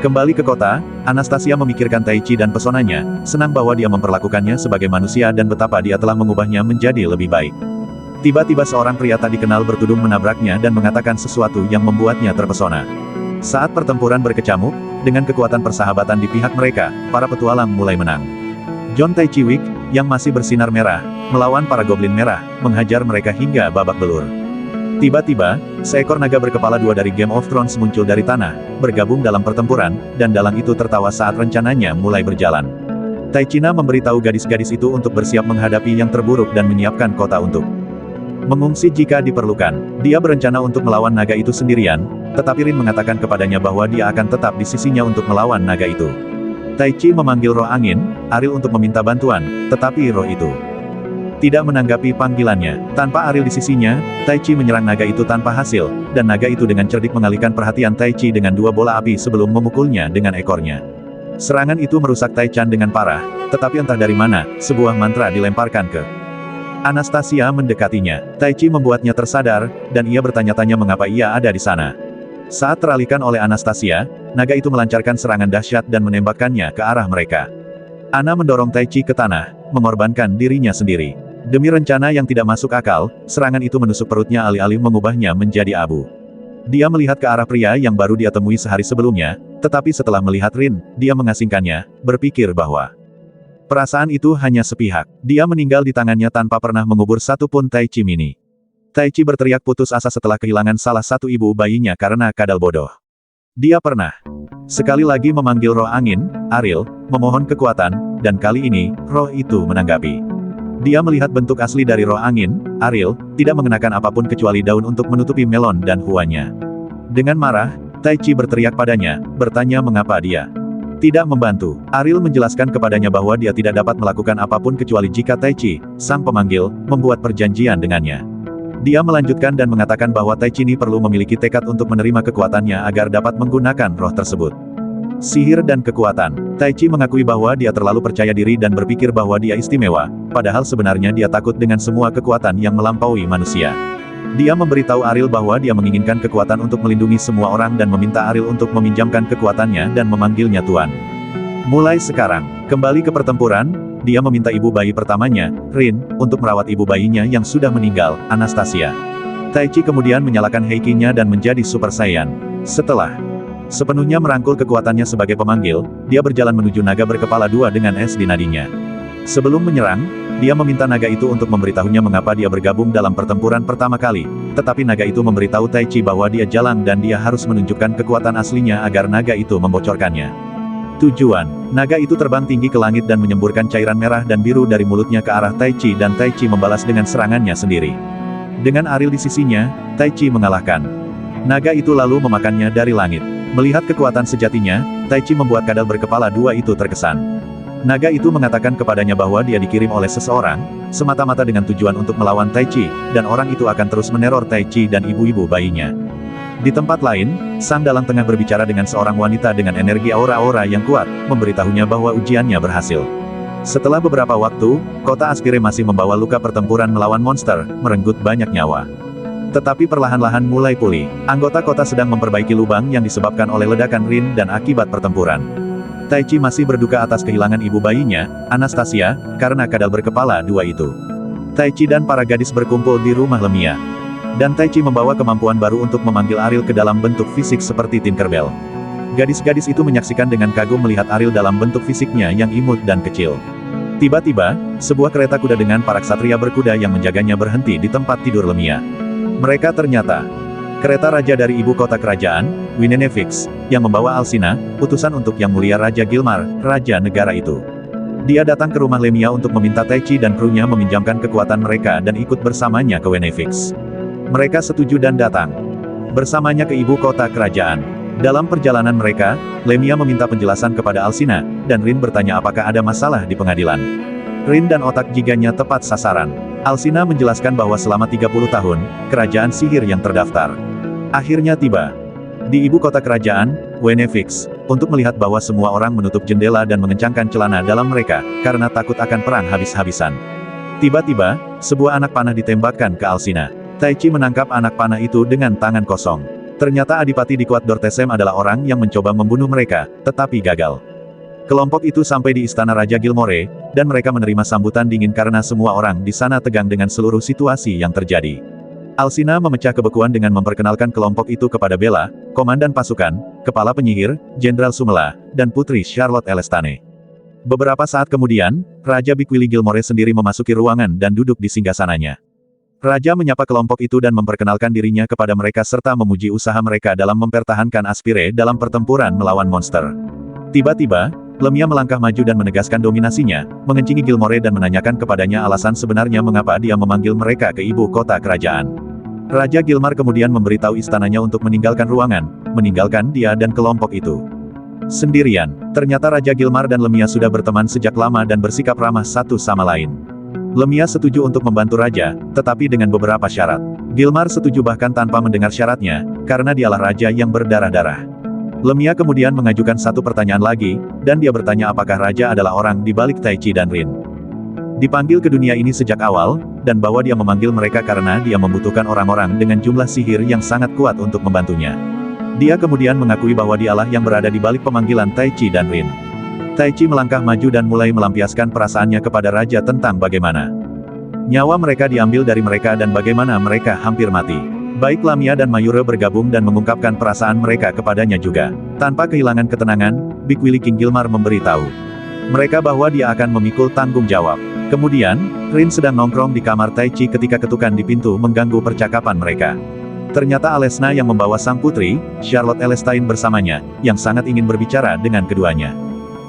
Kembali ke kota, Anastasia memikirkan Taichi dan pesonanya, senang bahwa dia memperlakukannya sebagai manusia dan betapa dia telah mengubahnya menjadi lebih baik. Tiba-tiba seorang pria tak dikenal bertudung menabraknya dan mengatakan sesuatu yang membuatnya terpesona. Saat pertempuran berkecamuk, dengan kekuatan persahabatan di pihak mereka, para petualang mulai menang. John Taichi Wick, yang masih bersinar merah, melawan para goblin merah, menghajar mereka hingga babak belur. Tiba-tiba, seekor naga berkepala 2 dari Game of Thrones muncul dari tanah, bergabung dalam pertempuran, dan dalang itu tertawa saat rencananya mulai berjalan. Taichina memberitahu gadis-gadis itu untuk bersiap menghadapi yang terburuk dan menyiapkan kota untuk mengungsi jika diperlukan. Dia berencana untuk melawan naga itu sendirian, tetapi Rin mengatakan kepadanya bahwa dia akan tetap di sisinya untuk melawan naga itu. Taichi memanggil roh angin, Ariel untuk meminta bantuan, tetapi roh itu tidak menanggapi panggilannya. Tanpa Ariel di sisinya, Taichi menyerang naga itu tanpa hasil, dan naga itu dengan cerdik mengalihkan perhatian Taichi dengan 2 bola api sebelum memukulnya dengan ekornya. Serangan itu merusak Taichan dengan parah, tetapi entah dari mana, sebuah mantra dilemparkan ke Anastasia mendekatinya. Taichi membuatnya tersadar, dan ia bertanya-tanya mengapa ia ada di sana. Saat teralihkan oleh Anastasia, naga itu melancarkan serangan dahsyat dan menembakkannya ke arah mereka. Ana mendorong Taichi ke tanah, mengorbankan dirinya sendiri. Demi rencana yang tidak masuk akal, serangan itu menusuk perutnya alih-alih mengubahnya menjadi abu. Dia melihat ke arah pria yang baru dia temui sehari sebelumnya, tetapi setelah melihat Rin, dia mengasingkannya, berpikir bahwa perasaan itu hanya sepihak. Dia meninggal di tangannya tanpa pernah mengubur satu pun Taichi Mini. Taichi berteriak putus asa setelah kehilangan salah satu ibu bayinya karena kadal bodoh. Dia pernah sekali lagi memanggil roh angin, Ariel, memohon kekuatan, dan kali ini, roh itu menanggapi. Dia melihat bentuk asli dari roh angin, Ariel, tidak mengenakan apapun kecuali daun untuk menutupi melon dan huanya. Dengan marah, Taichi berteriak padanya, bertanya mengapa dia tidak membantu. Ariel menjelaskan kepadanya bahwa dia tidak dapat melakukan apapun kecuali jika Taichi, sang pemanggil, membuat perjanjian dengannya. Dia melanjutkan dan mengatakan bahwa Taichi ini perlu memiliki tekad untuk menerima kekuatannya agar dapat menggunakan roh tersebut. Sihir dan kekuatan. Taichi mengakui bahwa dia terlalu percaya diri dan berpikir bahwa dia istimewa, padahal sebenarnya dia takut dengan semua kekuatan yang melampaui manusia. Dia memberitahu Ariel bahwa dia menginginkan kekuatan untuk melindungi semua orang dan meminta Ariel untuk meminjamkan kekuatannya dan memanggilnya Tuan. Mulai sekarang, kembali ke pertempuran, dia meminta ibu bayi pertamanya, Rin, untuk merawat ibu bayinya yang sudah meninggal, Anastasia. Taichi kemudian menyalakan Heikinya dan menjadi Super Saiyan. Setelah sepenuhnya merangkul kekuatannya sebagai pemanggil, dia berjalan menuju naga berkepala 2 dengan es di nadinya. Sebelum menyerang, dia meminta naga itu untuk memberitahunya mengapa dia bergabung dalam pertempuran pertama kali, tetapi naga itu memberitahu Taichi bahwa dia jalang dan dia harus menunjukkan kekuatan aslinya agar naga itu membocorkannya. Tujuan, naga itu terbang tinggi ke langit dan menyemburkan cairan merah dan biru dari mulutnya ke arah Taichi dan Taichi membalas dengan serangannya sendiri. Dengan Ariel di sisinya, Taichi mengalahkan naga itu lalu memakannya dari langit. Melihat kekuatan sejatinya, Taichi membuat kadal berkepala 2 itu terkesan. Naga itu mengatakan kepadanya bahwa dia dikirim oleh seseorang, semata-mata dengan tujuan untuk melawan Taichi, dan orang itu akan terus meneror Taichi dan ibu-ibu bayinya. Di tempat lain, sang dalang tengah berbicara dengan seorang wanita dengan energi aura-aura yang kuat, memberitahunya bahwa ujiannya berhasil. Setelah beberapa waktu, kota Aspire masih membawa luka pertempuran melawan monster, merenggut banyak nyawa. Tetapi perlahan-lahan mulai pulih. Anggota kota sedang memperbaiki lubang yang disebabkan oleh ledakan Rin dan akibat pertempuran. Taichi masih berduka atas kehilangan ibu bayinya, Anastasia, karena kadal berkepala 2 itu. Taichi dan para gadis berkumpul di rumah Lemia. Dan Taichi membawa kemampuan baru untuk memanggil Ariel ke dalam bentuk fisik seperti Tinkerbell. Gadis-gadis itu menyaksikan dengan kagum melihat Ariel dalam bentuk fisiknya yang imut dan kecil. Tiba-tiba, sebuah kereta kuda dengan para ksatria berkuda yang menjaganya berhenti di tempat tidur Lemia. Mereka ternyata kereta raja dari ibu kota kerajaan, Winenefix, yang membawa Alcina, utusan untuk Yang Mulia Raja Gilmar, raja negara itu. Dia datang ke rumah Lemia untuk meminta Taichi dan krunya meminjamkan kekuatan mereka dan ikut bersamanya ke Winenefix. Mereka setuju dan datang bersamanya ke ibu kota kerajaan. Dalam perjalanan mereka, Lemia meminta penjelasan kepada Alcina, dan Rin bertanya apakah ada masalah di pengadilan. Rin dan otak giganya tepat sasaran. Alcina menjelaskan bahwa selama 30 tahun, kerajaan sihir yang terdaftar akhirnya tiba di ibu kota kerajaan, Winenefix, untuk melihat bahwa semua orang menutup jendela dan mengencangkan celana dalam mereka, karena takut akan perang habis-habisan. Tiba-tiba, sebuah anak panah ditembakkan ke Alcina. Taichi menangkap anak panah itu dengan tangan kosong. Ternyata Adipati di Kuat Dortesem adalah orang yang mencoba membunuh mereka, tetapi gagal. Kelompok itu sampai di istana Raja Gilmore, dan mereka menerima sambutan dingin karena semua orang di sana tegang dengan seluruh situasi yang terjadi. Alcina memecah kebekuan dengan memperkenalkan kelompok itu kepada Bella, komandan pasukan, kepala penyihir, Jenderal Sumela, dan Putri Charlotte Elestane. Beberapa saat kemudian, Raja Big Willy Gilmore sendiri memasuki ruangan dan duduk di singgasananya. Raja menyapa kelompok itu dan memperkenalkan dirinya kepada mereka serta memuji usaha mereka dalam mempertahankan Aspire dalam pertempuran melawan monster. Tiba-tiba, Lemia melangkah maju dan menegaskan dominasinya, mengencingi Gilmore dan menanyakan kepadanya alasan sebenarnya mengapa dia memanggil mereka ke ibu kota kerajaan. Raja Gilmar kemudian memberitahu istananya untuk meninggalkan ruangan, meninggalkan dia dan kelompok itu sendirian. Ternyata Raja Gilmar dan Lemia sudah berteman sejak lama dan bersikap ramah satu sama lain. Lemia setuju untuk membantu Raja, tetapi dengan beberapa syarat. Gilmar setuju bahkan tanpa mendengar syaratnya, karena dialah Raja yang berdarah-darah. Lemia kemudian mengajukan satu pertanyaan lagi, dan dia bertanya apakah Raja adalah orang di balik Taichi dan Rin. Dipanggil ke dunia ini sejak awal, dan bahwa dia memanggil mereka karena dia membutuhkan orang-orang dengan jumlah sihir yang sangat kuat untuk membantunya. Dia kemudian mengakui bahwa dialah yang berada di balik pemanggilan Taichi dan Rin. Taichi melangkah maju dan mulai melampiaskan perasaannya kepada Raja tentang bagaimana nyawa mereka diambil dari mereka dan bagaimana mereka hampir mati. Baik Lamia dan Mayure bergabung dan mengungkapkan perasaan mereka kepadanya juga. Tanpa kehilangan ketenangan, Big Willy King Gilmar memberitahu mereka bahwa dia akan memikul tanggung jawab. Kemudian, Rin sedang nongkrong di kamar Taichi ketika ketukan di pintu mengganggu percakapan mereka. Ternyata Alesna yang membawa sang putri, Charlotte Elestane bersamanya, yang sangat ingin berbicara dengan keduanya.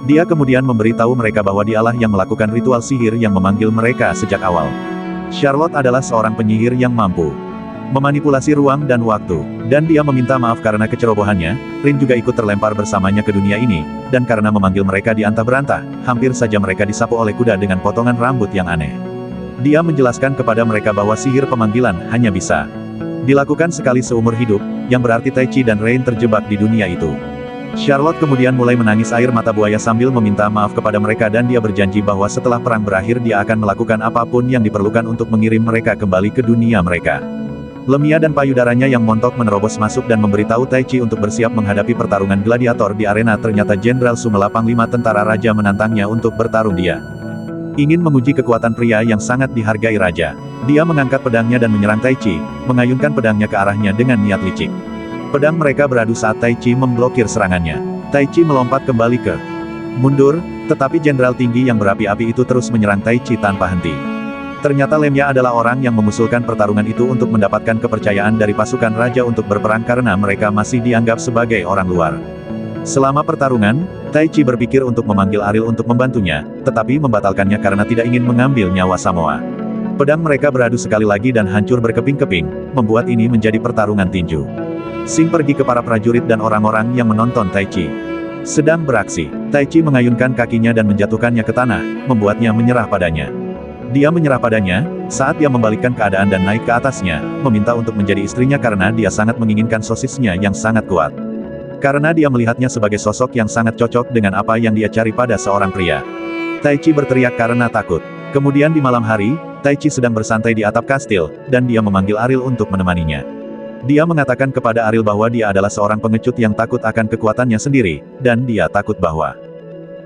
Dia kemudian memberitahu mereka bahwa dialah yang melakukan ritual sihir yang memanggil mereka sejak awal. Charlotte adalah seorang penyihir yang mampu memanipulasi ruang dan waktu, dan dia meminta maaf karena kecerobohannya. Rin juga ikut terlempar bersamanya ke dunia ini, dan karena memanggil mereka di antah berantah, hampir saja mereka disapu oleh kuda dengan potongan rambut yang aneh. Dia menjelaskan kepada mereka bahwa sihir pemanggilan hanya bisa dilakukan sekali seumur hidup, yang berarti Taichi dan Rain terjebak di dunia itu. Charlotte kemudian mulai menangis air mata buaya sambil meminta maaf kepada mereka dan dia berjanji bahwa setelah perang berakhir dia akan melakukan apapun yang diperlukan untuk mengirim mereka kembali ke dunia mereka. Lemia dan payudaranya yang montok menerobos masuk dan memberitahu Taichi untuk bersiap menghadapi pertarungan gladiator di arena. Ternyata Jenderal Sumela Panglima Tentara Raja menantangnya untuk bertarung. Dia ingin menguji kekuatan pria yang sangat dihargai Raja. Dia mengangkat pedangnya dan menyerang Taichi, mengayunkan pedangnya ke arahnya dengan niat licik. Pedang mereka beradu saat Taichi memblokir serangannya. Taichi melompat kembali ke mundur, tetapi jenderal tinggi yang berapi-api itu terus menyerang Taichi tanpa henti. Ternyata Lemia adalah orang yang mengusulkan pertarungan itu untuk mendapatkan kepercayaan dari pasukan raja untuk berperang karena mereka masih dianggap sebagai orang luar. Selama pertarungan, Taichi berpikir untuk memanggil Ariel untuk membantunya, tetapi membatalkannya karena tidak ingin mengambil nyawa Samoa. Pedang mereka beradu sekali lagi dan hancur berkeping-keping, membuat ini menjadi pertarungan tinju. Sing pergi ke para prajurit dan orang-orang yang menonton Taichi sedang beraksi. Taichi mengayunkan kakinya dan menjatuhkannya ke tanah, membuatnya menyerah padanya. Dia menyerah padanya, saat dia membalikkan keadaan dan naik ke atasnya, meminta untuk menjadi istrinya karena dia sangat menginginkan sosisnya yang sangat kuat. Karena dia melihatnya sebagai sosok yang sangat cocok dengan apa yang dia cari pada seorang pria. Taichi berteriak karena takut. Kemudian di malam hari, Taichi sedang bersantai di atap kastil, dan dia memanggil Ariel untuk menemaninya. Dia mengatakan kepada Ariel bahwa dia adalah seorang pengecut yang takut akan kekuatannya sendiri, dan dia takut bahwa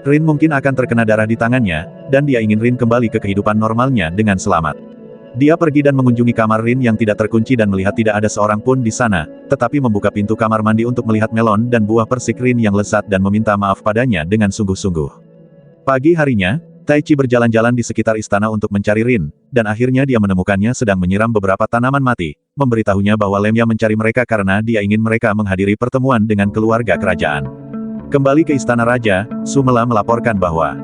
Rin mungkin akan terkena darah di tangannya, dan dia ingin Rin kembali ke kehidupan normalnya dengan selamat. Dia pergi dan mengunjungi kamar Rin yang tidak terkunci dan melihat tidak ada seorang pun di sana, tetapi membuka pintu kamar mandi untuk melihat melon dan buah persik Rin yang lezat dan meminta maaf padanya dengan sungguh-sungguh. Pagi harinya, Tai Chi berjalan-jalan di sekitar istana untuk mencari Rin, dan akhirnya dia menemukannya sedang menyiram beberapa tanaman mati, memberitahunya bahwa Lemya mencari mereka karena dia ingin mereka menghadiri pertemuan dengan keluarga kerajaan. Kembali ke istana raja, Sumela melaporkan bahwa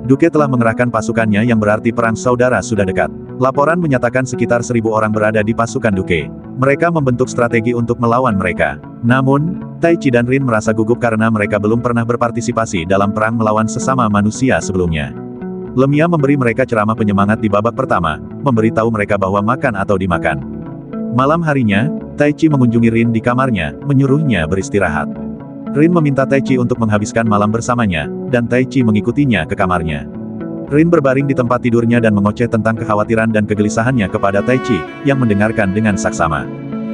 Duke telah mengerahkan pasukannya yang berarti perang saudara sudah dekat. Laporan menyatakan sekitar 1.000 orang berada di pasukan Duke. Mereka membentuk strategi untuk melawan mereka. Namun, Tai Chi dan Rin merasa gugup karena mereka belum pernah berpartisipasi dalam perang melawan sesama manusia sebelumnya. Lemya memberi mereka ceramah penyemangat di babak pertama, memberitahu mereka bahwa makan atau dimakan. Malam harinya, Tai Chi mengunjungi Rin di kamarnya, menyuruhnya beristirahat. Rin meminta Tai Chi untuk menghabiskan malam bersamanya, dan Tai Chi mengikutinya ke kamarnya. Rin berbaring di tempat tidurnya dan mengoceh tentang kekhawatiran dan kegelisahannya kepada Tai Chi, yang mendengarkan dengan saksama.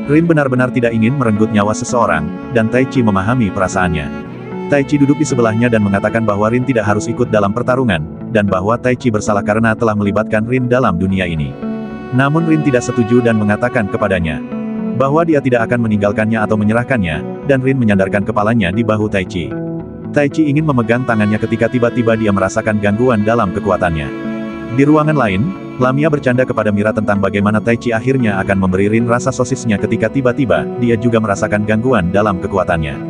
Rin benar-benar tidak ingin merenggut nyawa seseorang, dan Tai Chi memahami perasaannya. Tai Chi duduk di sebelahnya dan mengatakan bahwa Rin tidak harus ikut dalam pertarungan, dan bahwa Tai Chi bersalah karena telah melibatkan Rin dalam dunia ini. Namun Rin tidak setuju dan mengatakan kepadanya bahwa dia tidak akan meninggalkannya atau menyerahkannya, dan Rin menyandarkan kepalanya di bahu Tai Chi. Tai Chi ingin memegang tangannya ketika tiba-tiba dia merasakan gangguan dalam kekuatannya. Di ruangan lain, Lamia bercanda kepada Mira tentang bagaimana Tai Chi akhirnya akan memberi Rin rasa sosisnya ketika tiba-tiba dia juga merasakan gangguan dalam kekuatannya.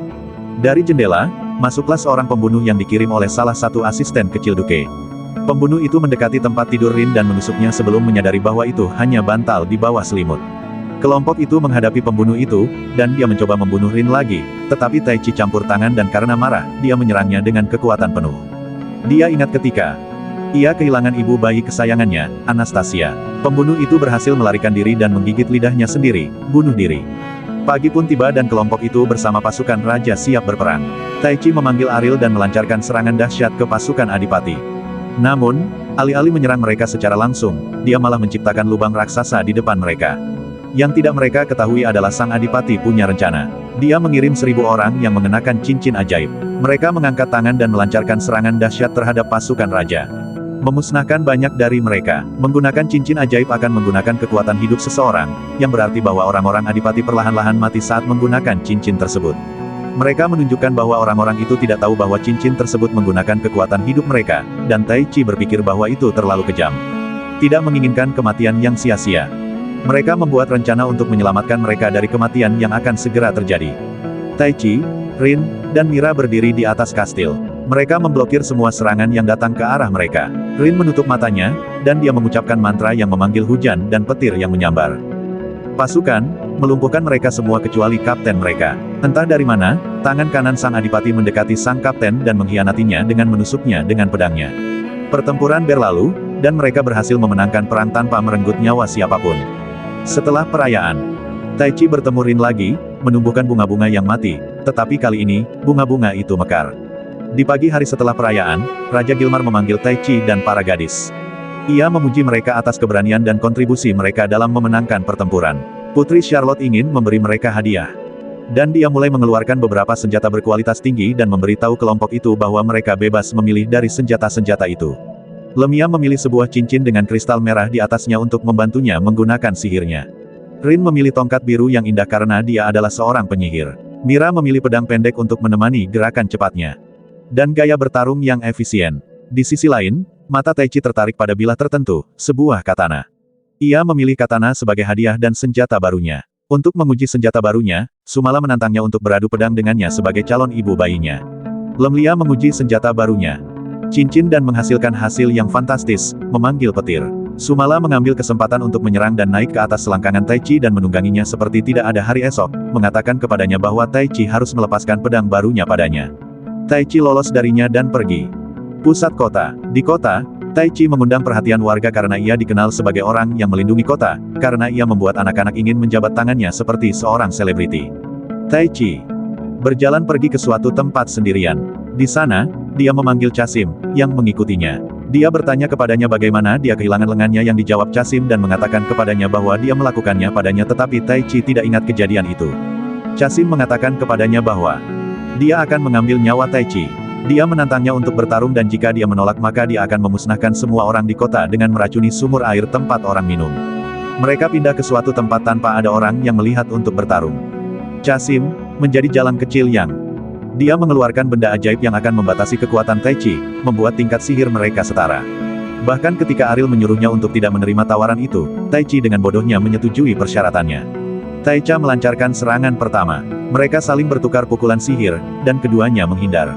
Dari jendela, masuklah seorang pembunuh yang dikirim oleh salah satu asisten kecil Duke. Pembunuh itu mendekati tempat tidur Rin dan menusuknya sebelum menyadari bahwa itu hanya bantal di bawah selimut. Kelompok itu menghadapi pembunuh itu, dan dia mencoba membunuh Rin lagi, tetapi Tai Chi campur tangan dan karena marah, dia menyerangnya dengan kekuatan penuh. Dia ingat ketika ia kehilangan ibu bayi kesayangannya, Anastasia. Pembunuh itu berhasil melarikan diri dan menggigit lidahnya sendiri, bunuh diri. Pagi pun tiba dan kelompok itu bersama pasukan raja siap berperang. Tai Chi memanggil Aril dan melancarkan serangan dahsyat ke pasukan Adipati. Namun, alih-alih menyerang mereka secara langsung, dia malah menciptakan lubang raksasa di depan mereka. Yang tidak mereka ketahui adalah sang Adipati punya rencana. Dia mengirim 1.000 orang yang mengenakan cincin ajaib. Mereka mengangkat tangan dan melancarkan serangan dahsyat terhadap pasukan raja. Memusnahkan banyak dari mereka. Menggunakan cincin ajaib akan menggunakan kekuatan hidup seseorang, yang berarti bahwa orang-orang Adipati perlahan-lahan mati saat menggunakan cincin tersebut. Mereka menunjukkan bahwa orang-orang itu tidak tahu bahwa cincin tersebut menggunakan kekuatan hidup mereka, dan Tai Chi berpikir bahwa itu terlalu kejam. Tidak menginginkan kematian yang sia-sia. Mereka membuat rencana untuk menyelamatkan mereka dari kematian yang akan segera terjadi. Tai Chi, Rin, dan Mira berdiri di atas kastil. Mereka memblokir semua serangan yang datang ke arah mereka. Rin menutup matanya, dan dia mengucapkan mantra yang memanggil hujan dan petir yang menyambar. Pasukan, melumpuhkan mereka semua kecuali kapten mereka. Entah dari mana, tangan kanan sang Adipati mendekati sang kapten dan mengkhianatinya dengan menusuknya dengan pedangnya. Pertempuran berlalu, dan mereka berhasil memenangkan perang tanpa merenggut nyawa siapapun. Setelah perayaan, Tai Chi bertemu Rin lagi, menumbuhkan bunga-bunga yang mati, tetapi kali ini, bunga-bunga itu mekar. Di pagi hari setelah perayaan, Raja Gilmar memanggil Tai Chi dan para gadis. Ia memuji mereka atas keberanian dan kontribusi mereka dalam memenangkan pertempuran. Putri Charlotte ingin memberi mereka hadiah. Dan dia mulai mengeluarkan beberapa senjata berkualitas tinggi dan memberitahu kelompok itu bahwa mereka bebas memilih dari senjata-senjata itu. Lemya memilih sebuah cincin dengan kristal merah di atasnya untuk membantunya menggunakan sihirnya. Rin memilih tongkat biru yang indah karena dia adalah seorang penyihir. Mira memilih pedang pendek untuk menemani gerakan cepatnya. Dan gaya bertarung yang efisien. Di sisi lain, mata Tai Chi tertarik pada bilah tertentu, sebuah katana. Ia memilih katana sebagai hadiah dan senjata barunya. Untuk menguji senjata barunya, Sumala menantangnya untuk beradu pedang dengannya sebagai calon ibu bayinya. Lemlia menguji senjata barunya. Cincin dan menghasilkan hasil yang fantastis, memanggil petir. Sumala mengambil kesempatan untuk menyerang dan naik ke atas selangkangan Tai Chi dan menungganginya seperti tidak ada hari esok, mengatakan kepadanya bahwa Tai Chi harus melepaskan pedang barunya padanya. Tai Chi lolos darinya dan pergi. Pusat kota. Di kota, Tai Chi mengundang perhatian warga karena ia dikenal sebagai orang yang melindungi kota, karena ia membuat anak-anak ingin menjabat tangannya seperti seorang selebriti. Tai Chi berjalan pergi ke suatu tempat sendirian. Di sana, dia memanggil Casim, yang mengikutinya. Dia bertanya kepadanya bagaimana dia kehilangan lengannya yang dijawab Casim dan mengatakan kepadanya bahwa dia melakukannya padanya tetapi Tai Chi tidak ingat kejadian itu. Casim mengatakan kepadanya bahwa dia akan mengambil nyawa Tai Chi. Dia menantangnya untuk bertarung dan jika dia menolak maka dia akan memusnahkan semua orang di kota dengan meracuni sumur air tempat orang minum. Mereka pindah ke suatu tempat tanpa ada orang yang melihat untuk bertarung. Casim menjadi jalan kecil yang Dia mengeluarkan benda ajaib yang akan membatasi kekuatan Tai Chi, membuat tingkat sihir mereka setara. Bahkan ketika Ariel menyuruhnya untuk tidak menerima tawaran itu, Tai Chi dengan bodohnya menyetujui persyaratannya. Tai Cha melancarkan serangan pertama. Mereka saling bertukar pukulan sihir, dan keduanya menghindar.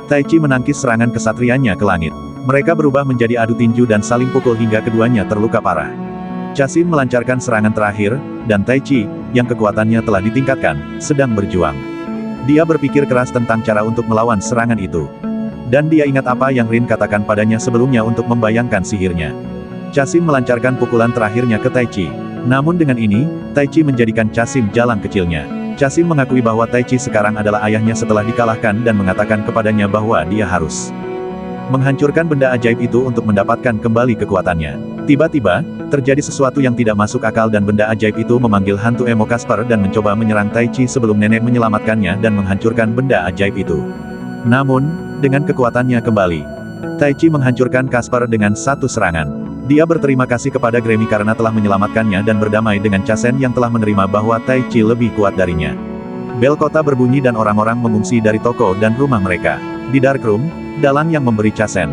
Tai Chi menangkis serangan kesatrianya ke langit. Mereka berubah menjadi adu tinju dan saling pukul hingga keduanya terluka parah. Chasim melancarkan serangan terakhir, dan Tai Chi, yang kekuatannya telah ditingkatkan, sedang berjuang. Dia berpikir keras tentang cara untuk melawan serangan itu. Dan dia ingat apa yang Rin katakan padanya sebelumnya untuk membayangkan sihirnya. Chasim melancarkan pukulan terakhirnya ke Tai Chi. Namun dengan ini, Tai Chi menjadikan Chasim jalan kecilnya. Chasim mengakui bahwa Tai Chi sekarang adalah ayahnya setelah dikalahkan dan mengatakan kepadanya bahwa dia harus menghancurkan benda ajaib itu untuk mendapatkan kembali kekuatannya. Tiba-tiba, terjadi sesuatu yang tidak masuk akal dan benda ajaib itu memanggil hantu emo Casper dan mencoba menyerang Tai Chi sebelum nenek menyelamatkannya dan menghancurkan benda ajaib itu. Namun, dengan kekuatannya kembali, Tai Chi menghancurkan Casper dengan satu serangan. Dia berterima kasih kepada Grammy karena telah menyelamatkannya dan berdamai dengan Chasen yang telah menerima bahwa Tai Chi lebih kuat darinya. Bel kota berbunyi dan orang-orang mengungsi dari toko dan rumah mereka. Di Darkroom, Dalang yang memberi Chasen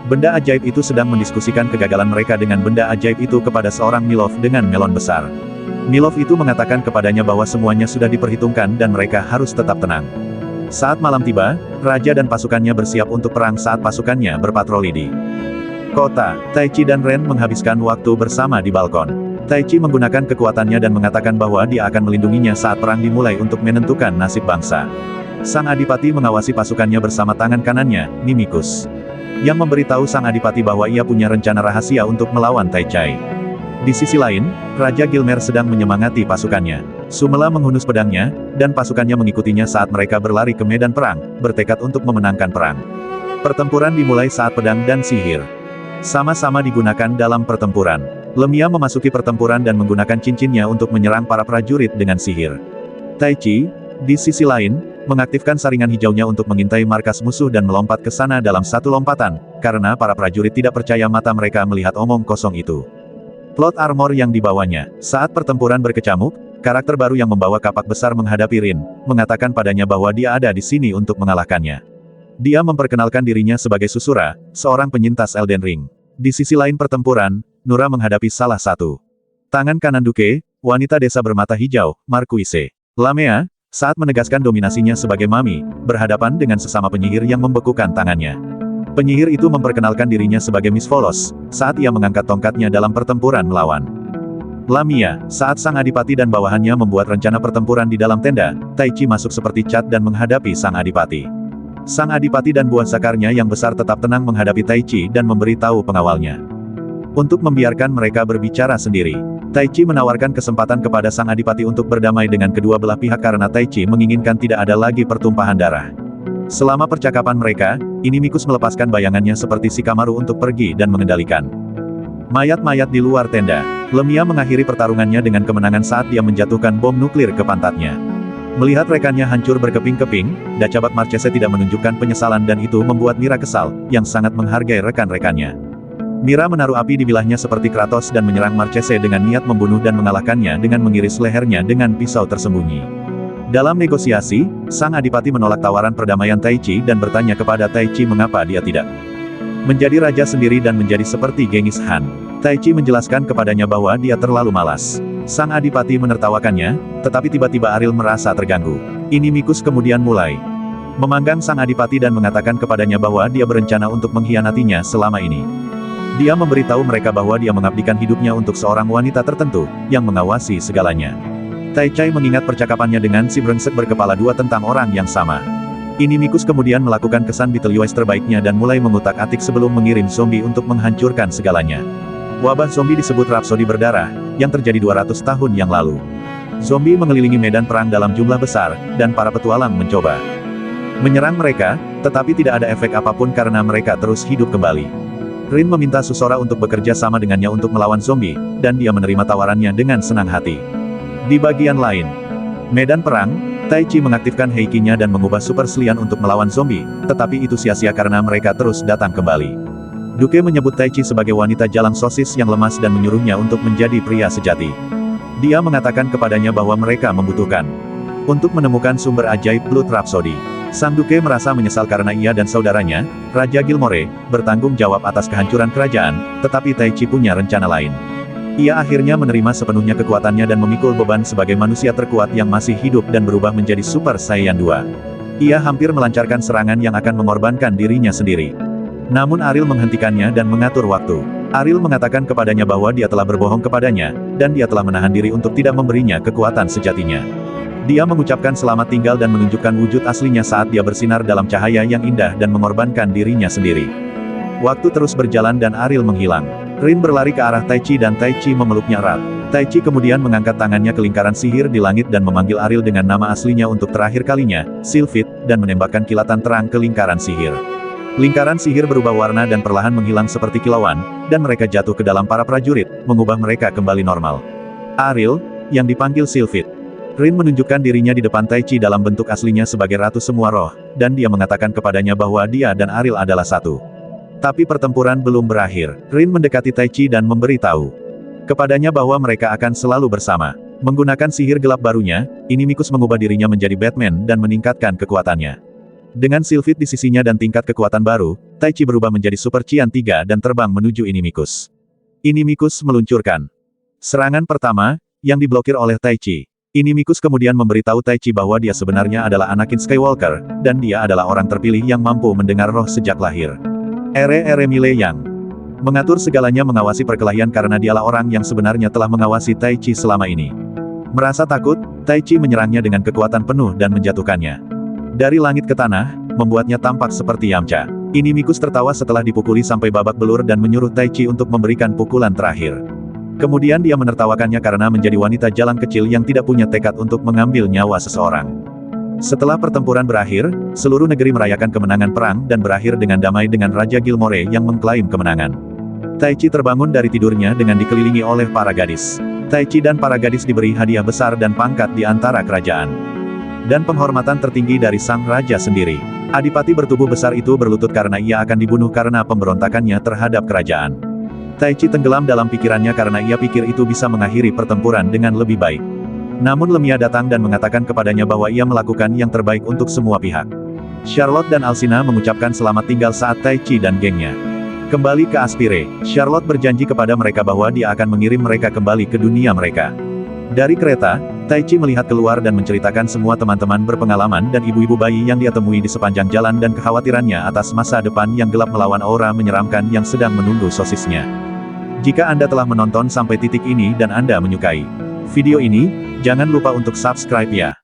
benda ajaib itu sedang mendiskusikan kegagalan mereka dengan benda ajaib itu kepada seorang Milov dengan melon besar. Milov itu mengatakan kepadanya bahwa semuanya sudah diperhitungkan dan mereka harus tetap tenang. Saat malam tiba, Raja dan pasukannya bersiap untuk perang saat pasukannya berpatroli di kota. Tai Chi dan Ren menghabiskan waktu bersama di balkon. Tai Chi menggunakan kekuatannya dan mengatakan bahwa dia akan melindunginya saat perang dimulai untuk menentukan nasib bangsa. Sang Adipati mengawasi pasukannya bersama tangan kanannya, Mimikus, yang memberitahu Sang Adipati bahwa ia punya rencana rahasia untuk melawan Tai Chai. Di sisi lain, Raja Gilmer sedang menyemangati pasukannya. Sumela menghunus pedangnya, dan pasukannya mengikutinya saat mereka berlari ke medan perang, bertekad untuk memenangkan perang. Pertempuran dimulai saat pedang dan sihir sama-sama digunakan dalam pertempuran. Lemia memasuki pertempuran dan menggunakan cincinnya untuk menyerang para prajurit dengan sihir. Tai Chi, di sisi lain, mengaktifkan saringan hijaunya untuk mengintai markas musuh dan melompat ke sana dalam satu lompatan, karena para prajurit tidak percaya mata mereka melihat omong kosong itu. Plot armor yang dibawanya. Saat pertempuran berkecamuk, karakter baru yang membawa kapak besar menghadapi Rin, mengatakan padanya bahwa dia ada di sini untuk mengalahkannya. Dia memperkenalkan dirinya sebagai Susura, seorang penyintas Elden Ring. Di sisi lain pertempuran, Nura menghadapi salah satu tangan kanan Duke, wanita desa bermata hijau, Marquise. Lamea, saat menegaskan dominasinya sebagai Mami, berhadapan dengan sesama penyihir yang membekukan tangannya. Penyihir itu memperkenalkan dirinya sebagai Miss Volos, saat ia mengangkat tongkatnya dalam pertempuran melawan Lamia. Saat Sang Adipati dan bawahannya membuat rencana pertempuran di dalam tenda, Tai Chi masuk seperti cat dan menghadapi Sang Adipati. Sang Adipati dan buah sakarnya yang besar tetap tenang menghadapi Tai Chi dan memberitahu pengawalnya untuk membiarkan mereka berbicara sendiri. Tai Chi menawarkan kesempatan kepada Sang Adipati untuk berdamai dengan kedua belah pihak karena Tai Chi menginginkan tidak ada lagi pertumpahan darah. Selama percakapan mereka, Inimikus melepaskan bayangannya seperti Shikamaru untuk pergi dan mengendalikan mayat-mayat di luar tenda. Lemia mengakhiri pertarungannya dengan kemenangan saat dia menjatuhkan bom nuklir ke pantatnya. Melihat rekannya hancur berkeping-keping, Dacabat Marchese tidak menunjukkan penyesalan dan itu membuat Mira kesal, yang sangat menghargai rekan-rekannya. Mira menaruh api di bilahnya seperti Kratos dan menyerang Marchese dengan niat membunuh dan mengalahkannya dengan mengiris lehernya dengan pisau tersembunyi. Dalam negosiasi, Sang Adipati menolak tawaran perdamaian Tai Chi dan bertanya kepada Tai Chi mengapa dia tidak menjadi raja sendiri dan menjadi seperti Genghis Khan. Tai Chi menjelaskan kepadanya bahwa dia terlalu malas. Sang Adipati menertawakannya, tetapi tiba-tiba Ariel merasa terganggu. Inimikus kemudian mulai memanggang Sang Adipati dan mengatakan kepadanya bahwa dia berencana untuk mengkhianatinya selama ini. Dia memberitahu mereka bahwa dia mengabdikan hidupnya untuk seorang wanita tertentu, yang mengawasi segalanya. Tai Chai mengingat percakapannya dengan si brengsek berkepala dua tentang orang yang sama. Inimikus kemudian melakukan kesan Betelgeuse terbaiknya dan mulai mengutak-atik sebelum mengirim zombie untuk menghancurkan segalanya. Wabah zombie disebut Rapsodi Berdarah, yang terjadi 200 tahun yang lalu. Zombie mengelilingi medan perang dalam jumlah besar, dan para petualang mencoba menyerang mereka, tetapi tidak ada efek apapun karena mereka terus hidup kembali. Rin meminta Susora untuk bekerja sama dengannya untuk melawan zombie, dan dia menerima tawarannya dengan senang hati. Di bagian lain medan perang, Tai Chi mengaktifkan Heikinya dan mengubah Super Slian untuk melawan zombie, tetapi itu sia-sia karena mereka terus datang kembali. Duke menyebut Tai Chi sebagai wanita jalang sosis yang lemas dan menyuruhnya untuk menjadi pria sejati. Dia mengatakan kepadanya bahwa mereka membutuhkan untuk menemukan sumber ajaib Blood Rhapsody. Sang Duke merasa menyesal karena ia dan saudaranya, Raja Gilmore, bertanggung jawab atas kehancuran kerajaan, tetapi Taichi punya rencana lain. Ia akhirnya menerima sepenuhnya kekuatannya dan memikul beban sebagai manusia terkuat yang masih hidup dan berubah menjadi Super Saiyan 2. Ia hampir melancarkan serangan yang akan mengorbankan dirinya sendiri. Namun Ariel menghentikannya dan mengatur waktu. Ariel mengatakan kepadanya bahwa dia telah berbohong kepadanya, dan dia telah menahan diri untuk tidak memberinya kekuatan sejatinya. Dia mengucapkan selamat tinggal dan menunjukkan wujud aslinya saat dia bersinar dalam cahaya yang indah dan mengorbankan dirinya sendiri. Waktu terus berjalan dan Ariel menghilang. Rin berlari ke arah Taichi dan Taichi memeluknya erat. Taichi kemudian mengangkat tangannya ke lingkaran sihir di langit dan memanggil Ariel dengan nama aslinya untuk terakhir kalinya, Sylphid, dan menembakkan kilatan terang ke lingkaran sihir. Lingkaran sihir berubah warna dan perlahan menghilang seperti kilauan, dan mereka jatuh ke dalam para prajurit, mengubah mereka kembali normal. Ariel, yang dipanggil Sylphid. Rin menunjukkan dirinya di depan Taichi dalam bentuk aslinya sebagai ratu semua roh, dan dia mengatakan kepadanya bahwa dia dan Ariel adalah satu. Tapi pertempuran belum berakhir. Rin mendekati Taichi dan memberitahu kepadanya bahwa mereka akan selalu bersama. Menggunakan sihir gelap barunya, Inimicus mengubah dirinya menjadi Batman dan meningkatkan kekuatannya. Dengan Sylphid di sisinya dan tingkat kekuatan baru, Taichi berubah menjadi Super Qian 3 dan terbang menuju Inimicus. Inimicus meluncurkan serangan pertama, yang diblokir oleh Taichi. Inimicus kemudian memberitahu Taichi bahwa dia sebenarnya adalah Anakin Skywalker, dan dia adalah orang terpilih yang mampu mendengar roh sejak lahir. Ere Mile Yang mengatur segalanya mengawasi perkelahian karena dialah orang yang sebenarnya telah mengawasi Taichi selama ini. Merasa takut, Taichi menyerangnya dengan kekuatan penuh dan menjatuhkannya dari langit ke tanah, membuatnya tampak seperti Yamcha. Inimicus tertawa setelah dipukuli sampai babak belur dan menyuruh Taichi untuk memberikan pukulan terakhir. Kemudian dia menertawakannya karena menjadi wanita jalan kecil yang tidak punya tekad untuk mengambil nyawa seseorang. Setelah pertempuran berakhir, seluruh negeri merayakan kemenangan perang dan berakhir dengan damai dengan Raja Gilmore yang mengklaim kemenangan. Taichi terbangun dari tidurnya dengan dikelilingi oleh para gadis. Taichi dan para gadis diberi hadiah besar dan pangkat di antara kerajaan. Dan penghormatan tertinggi dari sang raja sendiri. Adipati bertubuh besar itu berlutut karena ia akan dibunuh karena pemberontakannya terhadap kerajaan. Taichi tenggelam dalam pikirannya karena ia pikir itu bisa mengakhiri pertempuran dengan lebih baik. Namun Lemia datang dan mengatakan kepadanya bahwa ia melakukan yang terbaik untuk semua pihak. Charlotte dan Alcina mengucapkan selamat tinggal saat Taichi dan gengnya kembali ke Aspire. Charlotte berjanji kepada mereka bahwa dia akan mengirim mereka kembali ke dunia mereka. Dari kereta, Taichi melihat keluar dan menceritakan semua teman-teman berpengalaman dan ibu-ibu bayi yang dia temui di sepanjang jalan dan kekhawatirannya atas masa depan yang gelap melawan aura menyeramkan yang sedang menunggu sosisnya. Jika Anda telah menonton sampai titik ini dan Anda menyukai video ini, jangan lupa untuk subscribe ya.